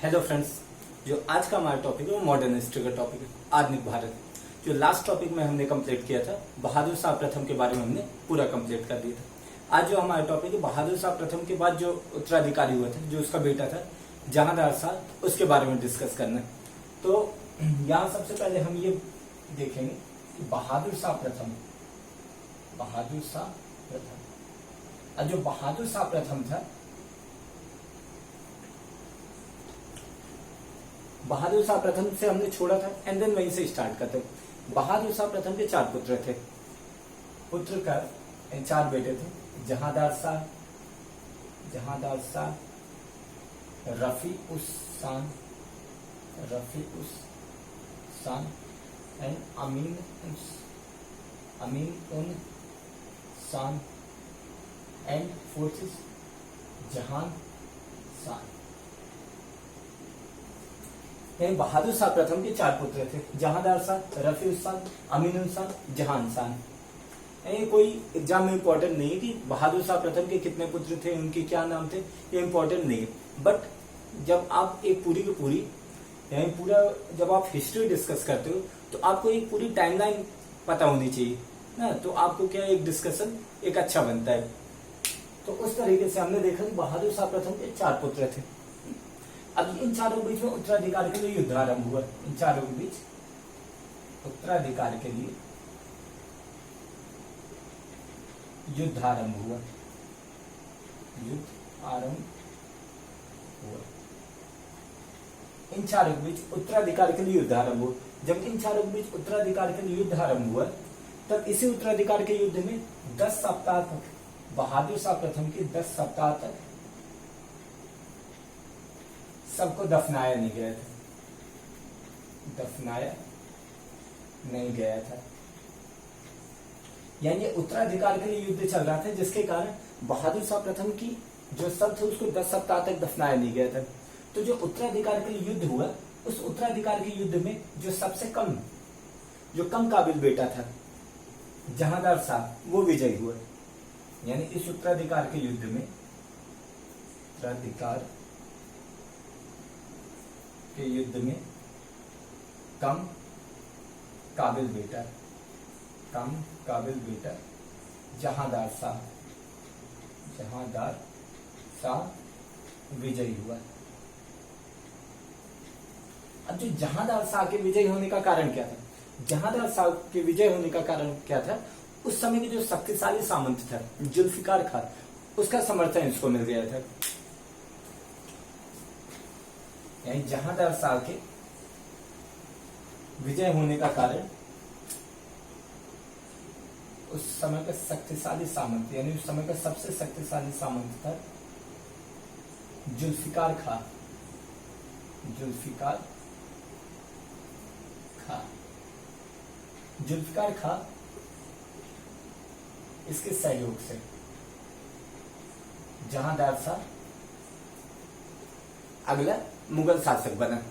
Hello friends, जो आज का हमारा टॉपिक है वो मॉडर्न हिस्ट्री का टॉपिक है, आधुनिक भारत। जो लास्ट टॉपिक में हमने कंप्लीट किया था, बहादुर शाह प्रथम के बारे में हमने पूरा कंप्लीट कर दिया था। आज जो हमारा टॉपिक है, बहादुर शाह प्रथम के बाद जो उत्तराधिकारी हुआ था, जो उसका बेटा था जहांदार शाह, उसके बारे में डिस्कस करना है। तो यहाँ सबसे पहले हम ये देखेंगे कि बहादुर शाह प्रथम और जो बहादुर शाह प्रथम था, बहादुर शाह प्रथम से हमने छोड़ा था एंड देन वहीं से स्टार्ट करते। बहादुर शाह प्रथम के 4 पुत्र थे। पुत्र का 4 बेटे थे, जहांदार शाह, रफी उस शान एंड अमीन उन शान एंड फोर्थ इज जहान शान। बहादुर शाह प्रथम के 4 पुत्र थे, जहांदार शाह, रफी उस शान, अमीन उन शान, जहान शान। कोई एग्जाम में इंपॉर्टेंट नहीं है कि बहादुर शाह प्रथम के कितने पुत्र थे, उनके क्या नाम थे, ये इंपॉर्टेंट नहीं है। बट जब आप एक पूरी की पूरी पूरा जब आप हिस्ट्री डिस्कस करते हो तो आपको एक पूरी टाइमलाइन पता होनी चाहिए ना, तो आपको क्या एक डिस्कशन एक अच्छा बनता है। तो उस तरीके से हमने देखा कि बहादुर शाह प्रथम के 4 पुत्र थे। अब इन चारों के बीच में उत्तराधिकार के लिए युद्ध आरंभ हुआ। इन चारों के बीच उत्तराधिकार के लिए युद्ध आरंभ हुआ। इन चारों के बीच उत्तराधिकार के लिए युद्ध आरंभ हुआ। जब इन चारों के बीच उत्तराधिकार के लिए युद्ध आरंभ हुआ, तब इसी उत्तराधिकार के युद्ध में 10 सप्ताह तक, बहादुर शाह प्रथम के 10 सप्ताह तक सबको दफनाया नहीं गया था। यानी उत्तराधिकार के लिए युद्ध चल रहा था, जिसके कारण बहादुर शाह प्रथम की जो सब थे उसको 10 सप्ताह तक दफनाया नहीं गया था। तो जो उत्तराधिकार के लिए युद्ध हुआ, उस उत्तराधिकार के युद्ध में जो सबसे कम काबिल बेटा था जहांदार शाह, वो विजयी हुआ। यानी इस उत्तराधिकार के युद्ध में कम काबिल बेटा जहांदार शाह विजयी हुआ। अब जो जहांदार शाह के विजयी होने का कारण क्या था? जहांदार शाह के विजय होने का कारण क्या था? उस समय के जो शक्तिशाली सामंत था जुल्फिकार खान, उसका समर्थन इसको मिल गया था। यानी जहांदार शाह के विजय होने का कारण उस समय का शक्तिशाली सामंत, यानी उस समय का सबसे शक्तिशाली सामंत था जुल्फिकार खान। जुल्फिकार खान इसके सहयोग से जहांदार शाह अगला मुगल शासक बना।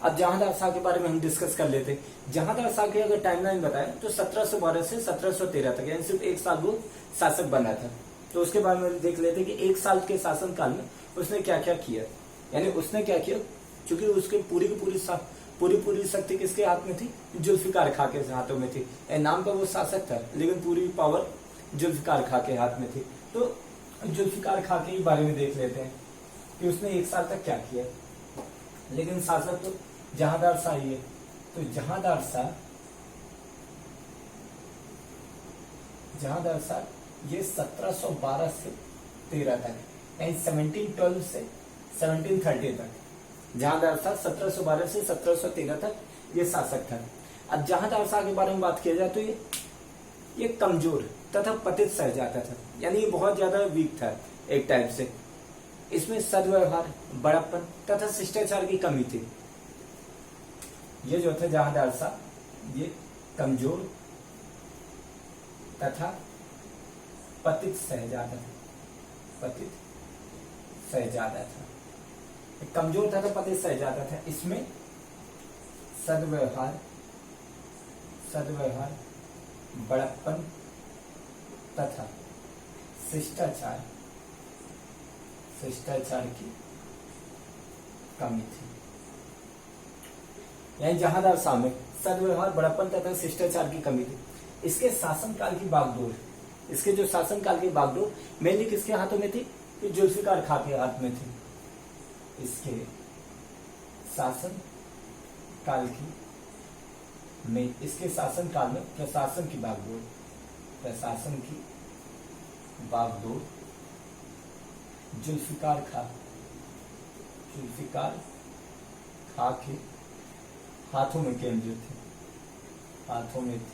अब जहांदार शाह के बारे में हम डिस्कस कर लेते। जहांदार शाह की अगर टाइमलाइन बताएं तो 1712 से 1713 तक, यानी सिर्फ 1 साल वो शासक बना था। तो उसके बारे में देख लेते कि 1 साल के शासन काल में उसने क्या क्या किया। यानी उसने क्या किया, क्योंकि उसके पूरी शक्ति किसके हाथ में थी? जुल्फिकार खां के हाथों में थी। नाम का वो शासक था, लेकिन पूरी पावर जुल्फिकार खां के हाथ में थी। तो जुल्फिकार खां के बारे में देख लेते हैं कि उसने 1 साल तक क्या किया। लेकिन शासक तो जहांदार शाह ही है। तो जहांदार शाह ये 1712 से 13 तक, यानी 1712 से 1730 तक जहांदार शाह 1712 से 1713 तक ये शासक था। अब जहांदार शाह के बारे में बात किया जाए तो ये कमजोर तथा पतित सहजादा था। यानी ये बहुत ज्यादा वीक था एक टाइप से। इसमें सद्व्यवहार, बड़प्पन तथा शिष्टाचार की कमी थी। ये जो था जहांदार शाह, ये कमजोर तथा पतित सहजादा था। कमजोर था तो पतित सहजादा था। इसमें सद्व्यवहार, बड़प्पन तथा शिष्टाचार की कमी थी। यानी जहांदार शाह में सद्व्यवहार, बड़प्पन तथा शिष्टाचार की कमी थी। इसके शासनकाल की बागडोर, इसके जो शासनकाल की बागडोर मेनली किसके हाथों में थी? कि जुल्फिकार खां के हाथ में थी। इसके शासन काल की में, इसके शासन काल में प्रशासन की बागडोर, प्रशासन की बागडोर जुल्फिकार खां, जुल्फिकार खां के हाथों में केंद्रित थी, हाथों में थी।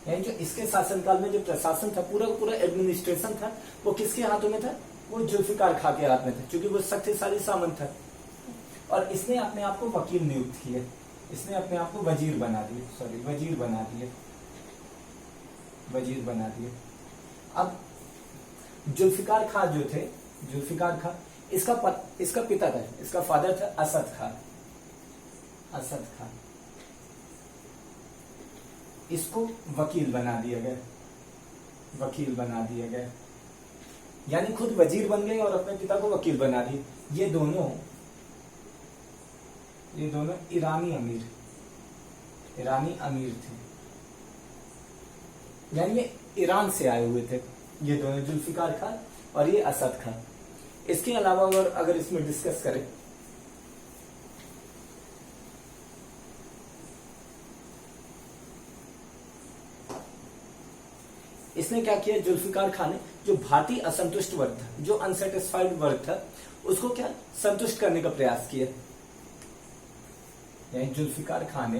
यानी जो इसके शासनकाल में जो प्रशासन था, पूरा का पूरा एडमिनिस्ट्रेशन था, वो किसके हाथों में था? वो जुल्फिकार खां के हाथ में था, क्योंकि वो शक्तिशाली सामंत था। और इसने अपने आप को वकील नियुक्त किया, इसने अपने आप को वजीर बना दिया, वजीर बना दिया, वजीर बना दिया। अब जुल्फिकार खां जो थे, जुल्फिकार खां, इसका पिता था, इसका फादर था असद खां, असद खां। इसको वकील बना दिया गया, वकील बना दिया गया, यानी खुद वजीर बन गए और अपने पिता को वकील बना दिए। ये दोनों ईरानी अमीर थे, यानी ये ईरान से आए हुए थे, ये दोनों, जुल्फिकार खां और ये असद खां। इसके अलावा अगर इसमें डिस्कस करें, इसने क्या किया? जुल्फिकार खां ने जो भारतीय असंतुष्ट वर्ग था, जो अनसेटिस्फाइड वर्ग था, उसको क्या संतुष्ट करने का प्रयास किया। यानी जुल्फिकार खां ने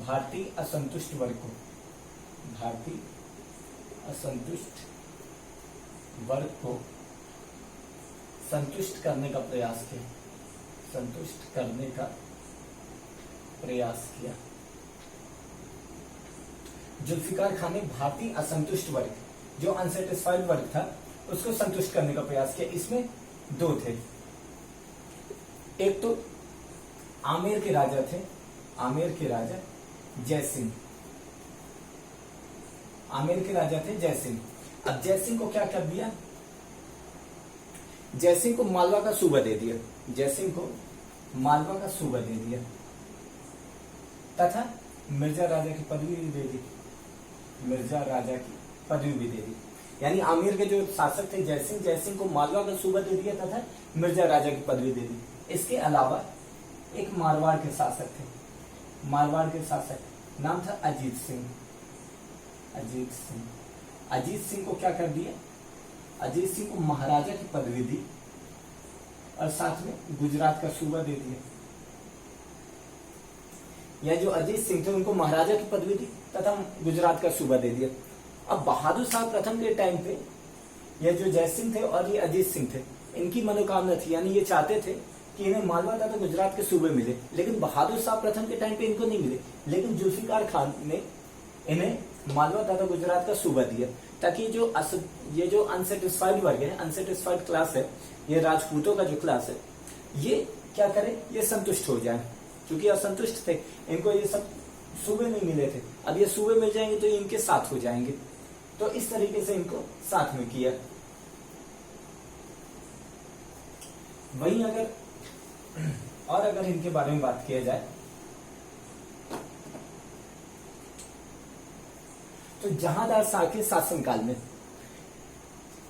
भारतीय असंतुष्ट वर्ग को, भारतीय असंतुष्ट वर्ग को संतुष्ट करने का प्रयास किया, संतुष्ट करने का प्रयास किया। जुल्फिकार खां ने भारतीय असंतुष्ट वर्ग, जो अनसेटिस्फाइड वर्ग था, उसको संतुष्ट करने का प्रयास किया। इसमें दो थे, एक तो आमेर के राजा थे, आमेर के राजा जयसिंह, आमेर के राजा थे जयसिंह। अब जयसिंह को क्या कर दिया? जयसिंह को मालवा का सूबा दे दिया, जयसिंह को मालवा का सूबा दे दिया, तथा मिर्जा राजा की पदवी भी दे दी, मिर्जा राजा की पदवी भी दे दी। यानी आमेर के जो शासक थे जयसिंह को मालवा का सूबा दे दिया तथा मिर्जा राजा की पदवी दे दी। इसके अलावा एक मारवाड़ के शासक थे, मारवाड़ के शासक नाम था अजीत सिंह, अजीत सिंह। अजीत सिंह को क्या कर दिया? अजीत सिंह को महाराजा की पदवी दी और साथ में गुजरात का सूबा दे दिया। या जो अजीत सिंह थे उनको महाराजा की पदवी दी तथा गुजरात का सूबा दे दिया। अब बहादुर शाह प्रथम के टाइम पे ये जो जयसिंह थे और ये अजीत सिंह थे, इनकी मनोकामना थी, यानी ये चाहते थे कि इन्हें मालवा तथा गुजरात के सूबे मिले, लेकिन बहादुर शाह प्रथम के टाइम पे इनको नहीं मिले। लेकिन जुल्फिकार खान ने इन्हें मालवा तथा गुजरात का सूबा दिया, ताकि ये जो अनसेटिस्फाइड वर्ग है, अनसेटिस्फाइड क्लास है, ये राजपूतों का जो क्लास है, ये क्या करे? ये संतुष्ट हो जाए, क्योंकि असंतुष्ट थे, इनको ये सब सूबे नहीं मिले थे। अब ये सूबे मिल जाएंगे तो इनके साथ हो जाएंगे, तो इस तरीके से इनको साथ में किया। वहीं अगर इनके बारे में बात किया जाए तो जहांदार शाह के शासनकाल में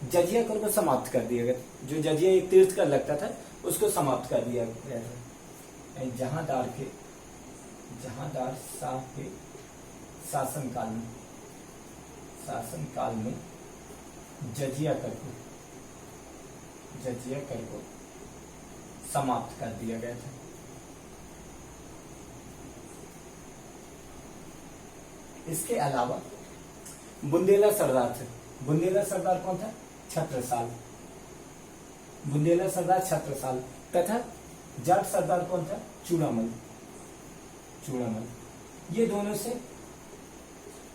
जजिया कर को समाप्त कर दिया गया। जो जजिया एक तीर्थ कर लगता था उसको समाप्त कर दिया गया था। जहांदार शाह के शासनकाल में जजिया कर को समाप्त कर दिया गया था। इसके अलावा बुंदेला सरदार थे। बुंदेला सरदार कौन था? छत्रसाल। बुंदेला सरदार छत्रसाल तथा जाट सरदार कौन था? चूड़ामल। ये दोनों से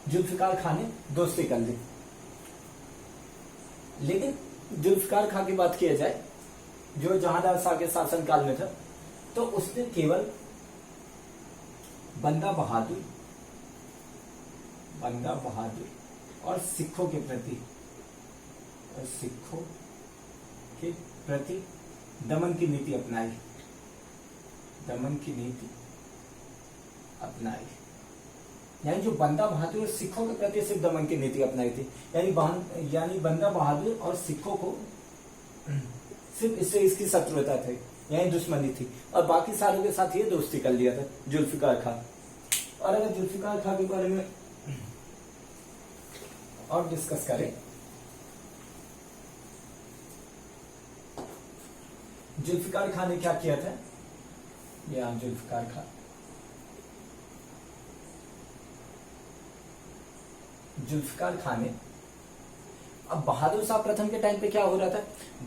जुल्फिकार खान ने दोस्ती कर ली। लेकिन जुल्फिकार खान की बात किया जाए, जो जहांदार शाह के शासनकाल में था, तो उसने केवल बंदा बहादुर और सिखों के प्रति दमन की नीति अपनाई, दमन की नीति अपनाई। यानी जो बंदा बहादुर सिखों के प्रति सिर्फ दमन की नीति अपनाई थी, यानी बंदा बहादुर और सिखों को सिर्फ इससे इसकी शत्रुता थी, यानी दुश्मनी थी, और बाकी सारों के साथ ये दोस्ती कर लिया था जुल्फिकार खां। और अगर जुल्फिकार खां के बारे में और डिस्कस करें, जुल्फिकार खां ने क्या किया था, या जुल्फिकार खां, जुल्फिकार खां ने, अब बहादुर शाह प्रथम के टाइम पे क्या हो रहा था,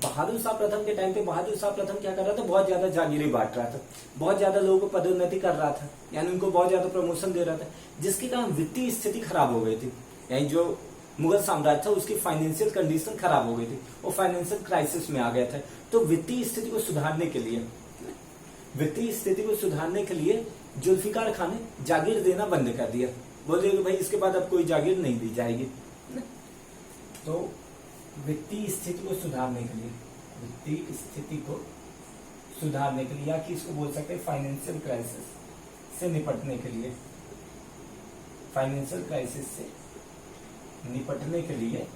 बहादुर शाह प्रथम के टाइम पे बहादुर शाह प्रथम क्या कर रहा था, बहुत ज्यादा जागीरें बांट रहा था, बहुत ज्यादा लोगों को पदोन्नति कर रहा था, यानी उनको बहुत ज्यादा प्रमोशन दे रहा था, जिसके कारण वित्तीय स्थिति खराब हो गई थी। यानी जो मुगल साम्राज्य था उसकी फाइनेंशियल कंडीशन खराब हो गई थी, वो फाइनेंशियल क्राइसिस में आ गया था। तो वित्तीय स्थिति को सुधारने के लिए, वित्तीय स्थिति को सुधारने के लिए जुल्फिकार खां ने जागीर देना बंद कर दिया। बोले कि भाई इसके बाद अब कोई जागीर नहीं दी जाएगी। तो वित्तीय स्थिति को सुधारने के लिए, वित्तीय स्थिति को सुधारने के लिए, या कि इसको बोल सकते हैं फाइनेंशियल क्राइसिस से निपटने के लिए, फाइनेंशियल क्राइसिस से निपटने के लिए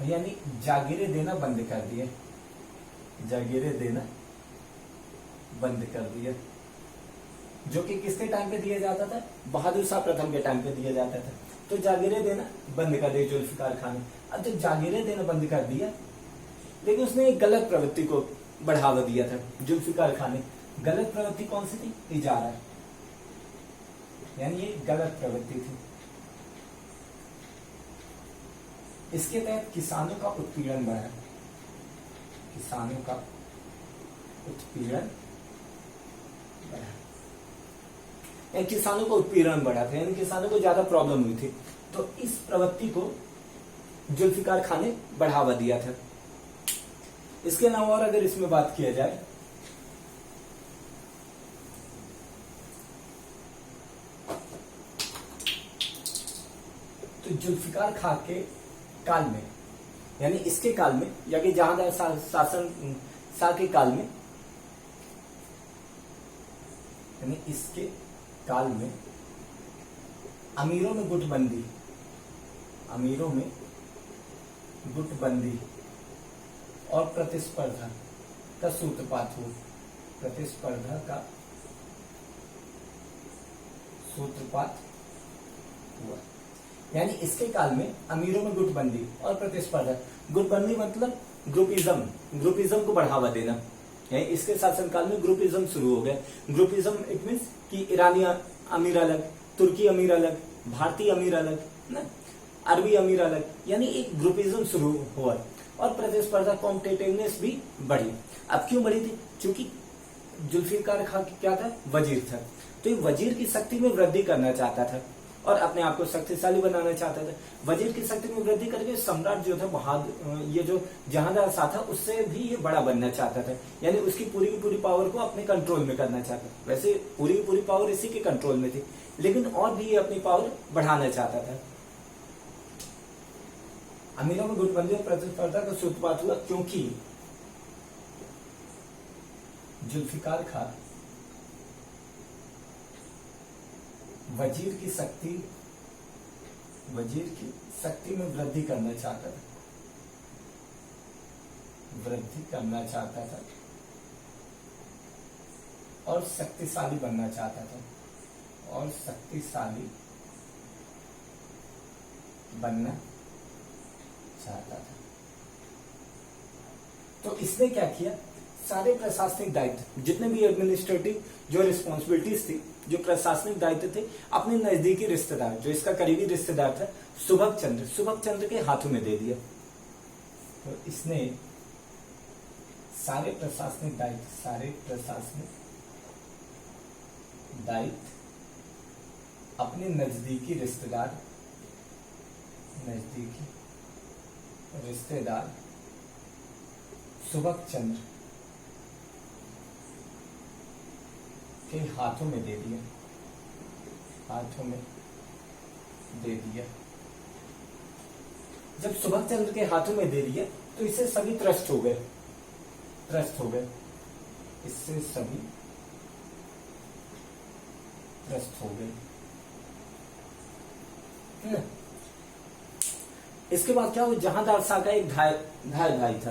यानी जागीरें देना बंद कर दिए, जागीरें देना बंद कर दिया, जो कि किसके टाइम पे दिया जाता था, बहादुर शाह प्रथम के टाइम पे दिया जाता था। तो जागीरें देना बंद कर दिया जुल्फिकार खां ने। अब जब जागीरें देना बंद कर दिया, लेकिन उसने एक गलत प्रवृत्ति को बढ़ावा दिया था जुल्फिकार खां ने। गलत प्रवृत्ति कौन सी थी, इजारा, यानी ये गलत प्रवृत्ति थी। इसके तहत किसानों का उत्पीड़न बढ़ा, किसानों का उत्पीड़न बढ़ा, यानी किसानों का उत्पीड़न बढ़ा था, यानी किसानों को ज्यादा प्रॉब्लम हुई थी। तो इस प्रवृत्ति को जुल्फिकार खां ने बढ़ावा दिया था। इसके अलावा और अगर इसमें बात किया जाए, तो जुल्फिकार खां के काल में, यानी इसके काल में, या कि जहांदार शासन शाह के काल में, यानी इसके काल में अमीरों में गुटबंदी, अमीरों में गुटबंदी और प्रतिस्पर्धा का सूत्रपात हुआ, प्रतिस्पर्धा का सूत्रपात हुआ। यानी इसके काल में अमीरों में गुटबंदी और प्रतिस्पर्धा, गुटबंदी मतलब ग्रुपिज्म, ग्रुपिज्म को बढ़ावा देना, यानी इसके शासनकाल में ग्रुपिज्म शुरू हो गया। ग्रुपिज्म इट मीन्स कि ईरानी अमीर अलग, तुर्की अमीर अलग, भारतीय अमीर अलग, ना अरबी अमीर अलग, यानी एक ग्रुपिज्म शुरू हुआ। और प्रतिस्पर्धा, कॉम्पिटिटिवनेस भी बढ़ी। अब क्यों बढ़ी थी, क्योंकि जुल्फिकार खां क्या था, वजीर था, तो ये वजीर की शक्ति में वृद्धि करना चाहता था और अपने आप को शक्तिशाली बनाना चाहता था। वजीर की शक्ति में वृद्धि करके सम्राट जो था बहादुर, ये जो जहांदार शाह था, उससे भी ये बड़ा बनना चाहता था, यानी उसकी पूरी की पूरी पावर को अपने कंट्रोल में करना चाहता था। वैसे पूरी की पूरी पावर इसी के कंट्रोल में थी, लेकिन और भी ये अपनी पावर बढ़ाना चाहता था। अमीरों में गुटबंदी और प्रतिस्पर्धा का सूत्रपात हुआ, क्योंकि जुल्फिकार खां वजीर की शक्ति में वृद्धि करना चाहता था, वृद्धि करना चाहता था और शक्तिशाली बनना चाहता था, और शक्तिशाली बनना चाहता था। तो इसने क्या किया, सारे प्रशासनिक दायित्व, जितने भी एडमिनिस्ट्रेटिव जो रिस्पॉन्सिबिलिटीज थी, जो प्रशासनिक दायित्व थे, अपने नजदीकी रिश्तेदार, जो इसका करीबी रिश्तेदार था सुभग चंद्र के हाथों में दे दिया। तो इसने सारे प्रशासनिक दायित्व अपने नजदीकी रिश्तेदार सुभग चंद्र के हाथों में दे दिया, जब सुभाष चंद्र के हाथों में दे दिया तो इससे सभी त्रस्त हो गए, त्रस्त हो गए, इससे सभी त्रस्त हो गए। इसके बाद क्या हुआ, जहांदार शाह का एक घायल भाई था।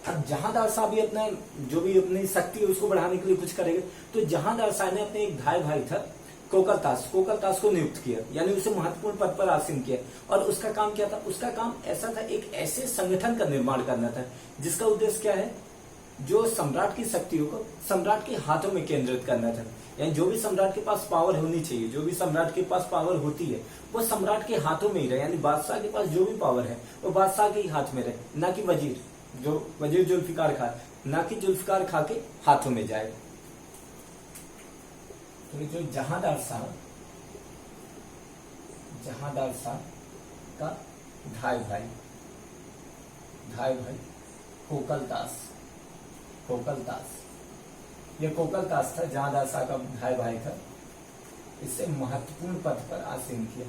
अब जहांदार शाह भी अपना जो भी अपनी शक्ति है उसको बढ़ाने के लिए कुछ करेंगे, तो जहांदार शाह ने अपने एक भाई था कोकलतास को नियुक्त किया, यानी उसे महत्वपूर्ण पद पर आसीन किया। और उसका काम क्या था, उसका काम ऐसा था, एक ऐसे संगठन का निर्माण करना था जिसका उद्देश्य क्या है, जो सम्राट की शक्तियों को सम्राट के हाथों में केंद्रित करना था। यानी जो भी सम्राट के पास पावर होनी चाहिए, जो भी सम्राट के पास पावर होती है वो सम्राट के हाथों में ही रहे, यानी बादशाह के पास जो भी पावर है वो बादशाह के ही हाथ में रहे, ना कि वजीर जुल्फिकार खां, ना कि जुल्फिकार खां के हाथों में जाए। तो जो जहांदार शाह का भाई कोकलतास, ये कोकलतास था, जहांदार शाह का भाई था। इसे महत्वपूर्ण पद पर आसीन किया।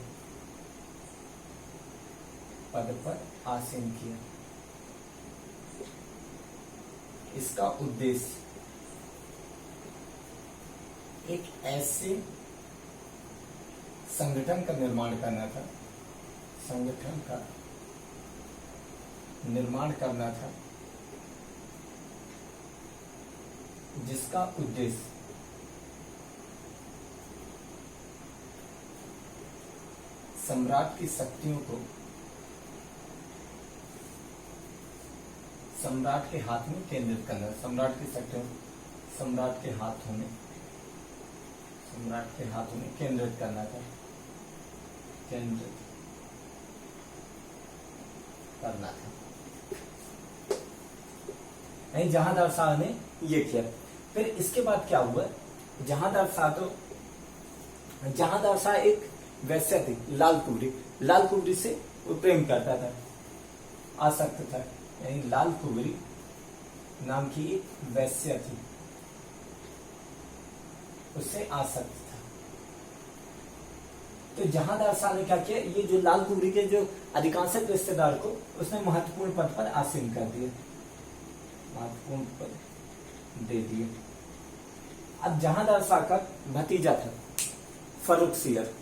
इसका उद्देश्य एक ऐसे संगठन का निर्माण करना था जिसका उद्देश्य सम्राट की शक्तियों को सम्राट के हाथ में केंद्रित करना, सम्राट की शक्तियों सम्राट के हाथों में केंद्रित करना था, जहांदार शाह ने ये किया। फिर इसके बाद क्या हुआ, जहांदार शाह एक वैश्या थी, लाल कुबरी से वो प्रेम करता था, आसक्त था, यानी लाल कुबरी नाम की एक वैश्या थी, उससे आसक्त था। तो जहांदार शाह ने क्या किया, ये जो लाल कुबरी के जो अधिकांश रिश्तेदार को उसने महत्वपूर्ण पद पर आसीन कर दिया, महत्वपूर्ण पद दे दिए। अब जहांदार शाह का भतीजा था फर्रुख सियर,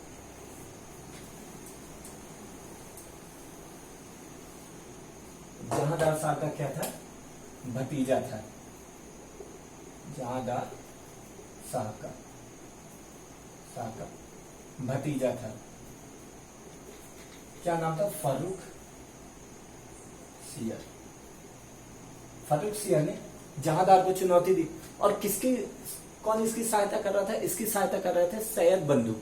जहांदार शाह का क्या था, भतीजा था, जहांदार शाह का भतीजा था, क्या नाम था, फर्रुख सियर ने जहांदार को चुनौती दी। और कौन इसकी सहायता कर रहा था, इसकी सहायता कर रहे थे सैयद बंधु,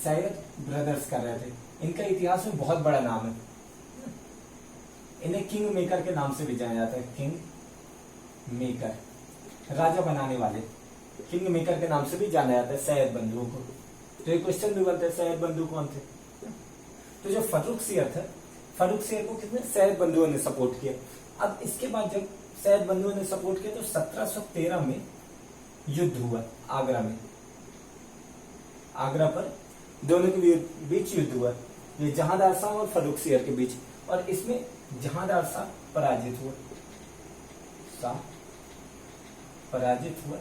सैयद ब्रदर्स कर रहे थे। इनका इतिहास में बहुत बड़ा नाम है, इन्हें किंग मेकर के नाम से भी जाना जाता है, किंग मेकर, राजा बनाने वाले, किंग मेकर के नाम से भी जाना जाता है सैयद बंधुओं को। तो ये क्वेश्चन भी बनता है, सैयद बंधु कौन थे। तो जो फर्रुख सियर को कितने सैयद बंधुओं ने सपोर्ट किया। अब इसके बाद जब सैयद बंधुओं ने सपोर्ट किया तो 1713 में युद्ध हुआ आगरा पर, दोनों के बीच युद्ध हुआ, ये जहांदार शाह और फर्रुख सियर के बीच। और इसमें जहांदार शाह पराजित हुआ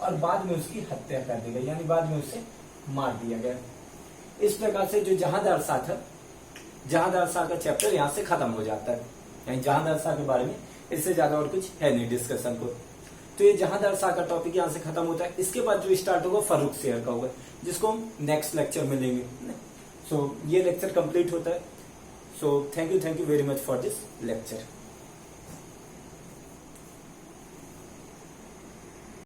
और बाद में उसकी हत्या कर दी गई, यानी बाद में उसे मार दिया गया। इस प्रकार से जो जहांदार शाह का चैप्टर यहाँ से खत्म हो जाता है। यानी जहांदार शाह के बारे में इससे ज्यादा और कुछ है नहीं डिस्कशन को। तो ये जहांदार शाह का टॉपिक यहाँ से खत्म होता है। इसके बाद जो स्टार्ट होगा फर्रुख सियर का होगा, जिसको हम नेक्स्ट लेक्चर में लेंगे। सो ये लेक्चर कंप्लीट होता है। So thank you very much for this lecture.